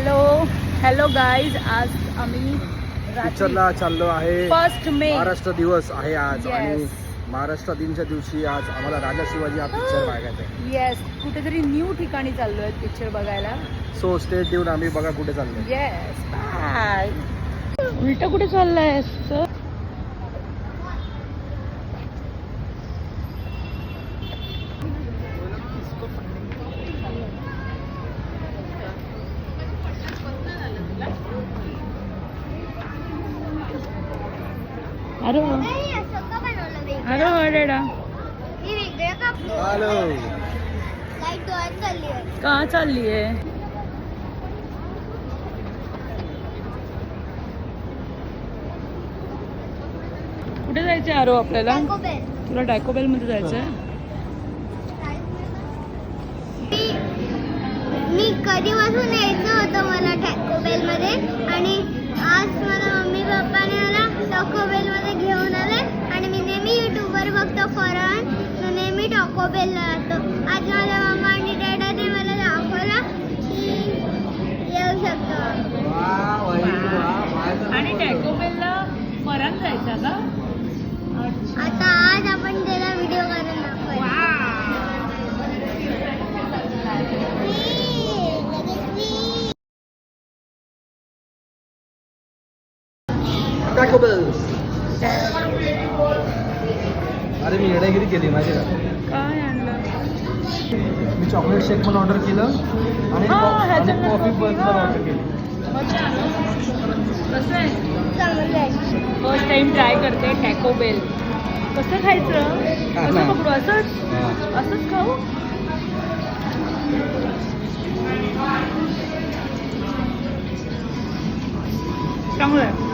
Hello guys, आज आम्ही पिक्चरला चाललो आहे. 1 मे महाराष्ट्र दिवस आहे आज. Yes. आणि महाराष्ट्र दिनच्या दिवशी आज आम्हाला राजा शिवाजी हा पिक्चर बघायचा आहे. येस, कुठेतरी न्यू ठिकाणी चाललोय पिक्चर बघायला. सो स्टे ट्यून, आम्ही बघा कुठे चाललोय. Yes, bye. उलट कुठे चाललाय? अरे अरे डेडा हॅलो, का चालली आहे? कुठे जायचंय आरो आपल्याला? तुला टॅकोबेल मध्ये जायचंय? मी कधीपासून यायचं होतं मला टॅकोबेल मध्ये, आणि आज मला मम्मी पप्पाने मला टॅकोबेल मध्ये घेऊन आले. आणि मी नेहमी युट्यूबवर बघतो फरान, तर नेहमी टॅकोबेलला जातो. आज माझ्या मम्मा आणि डॅडाने मला दाखवलं की येऊ शकतो. आणि टॅकोबेलला फरान जायचा का? आता आज आपण त्याला व्हिडिओ करून दाखवू. Taco Bell. अरे मी येडागिरी केली माहिती का? काय आणलं? मी चॉकलेट शेक पण ऑर्डर केलं आणि कॉफी पण ऑर्डर केली. कसं आहे? चांगलं आहे. फर्स्ट टाइम ट्राय करते टॅकोबेल. कसं खायचं? कसं पकडू? असंच खाऊ? चांगलं आहे.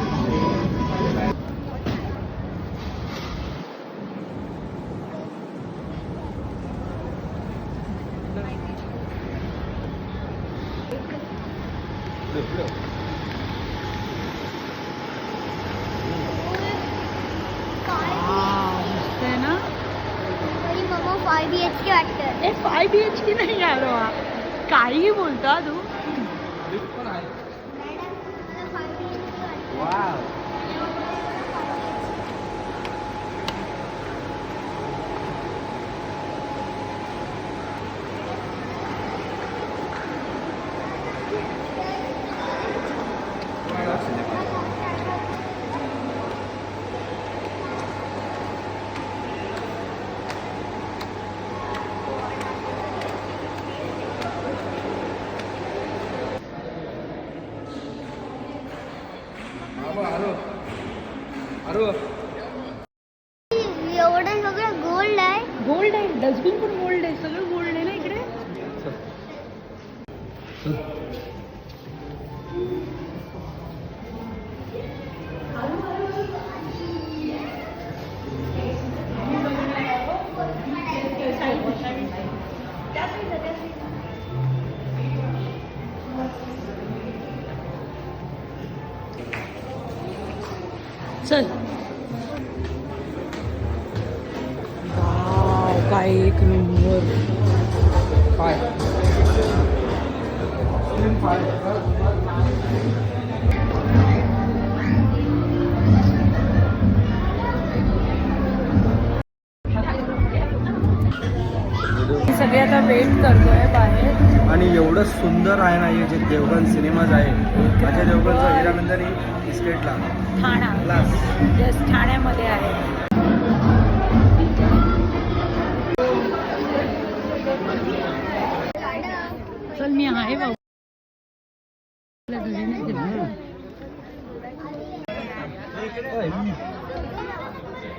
आहे ना? तरी मम्मा 5 BHK वाटतं. 5 BHK नाही आलो. काहीही बोलता तू. एवढं सगळं गोल्ड आहे. गोल्ड आहे. डस्टबिन पण गोल्ड आहे. सगळं गोल्ड आहे ना इकडे. चल. काय एक नंबर. सगळे आता वेट करतोय बाहेर. आणि एवढं सुंदर आहे ना हे जे देवगण सिनेमाज आहे. माझ्या देवगणचा हिरानंदानी इस्टेटला ठाणा. क्लास. येस, ठाण्यामध्ये आहे. चल, मी आहे भाऊ.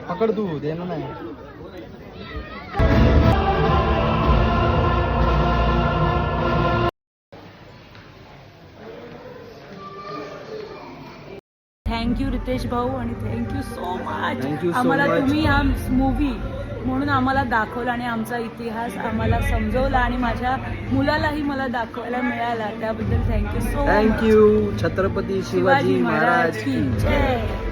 पकड तू, देणं नाही. थँक्यू रितेश भाऊ, आणि thank you so much. Thank you so आम्हाला much. तुम्ही हा मूवी म्हणून आम्हाला दाखवला आणि आमचा इतिहास आम्हाला समजवला, आणि माझ्या मुलालाही मला दाखवायला मिळाला. त्याबद्दल thank you so much. Thank you. Chhatrapati Shivaji Maharaj की जय.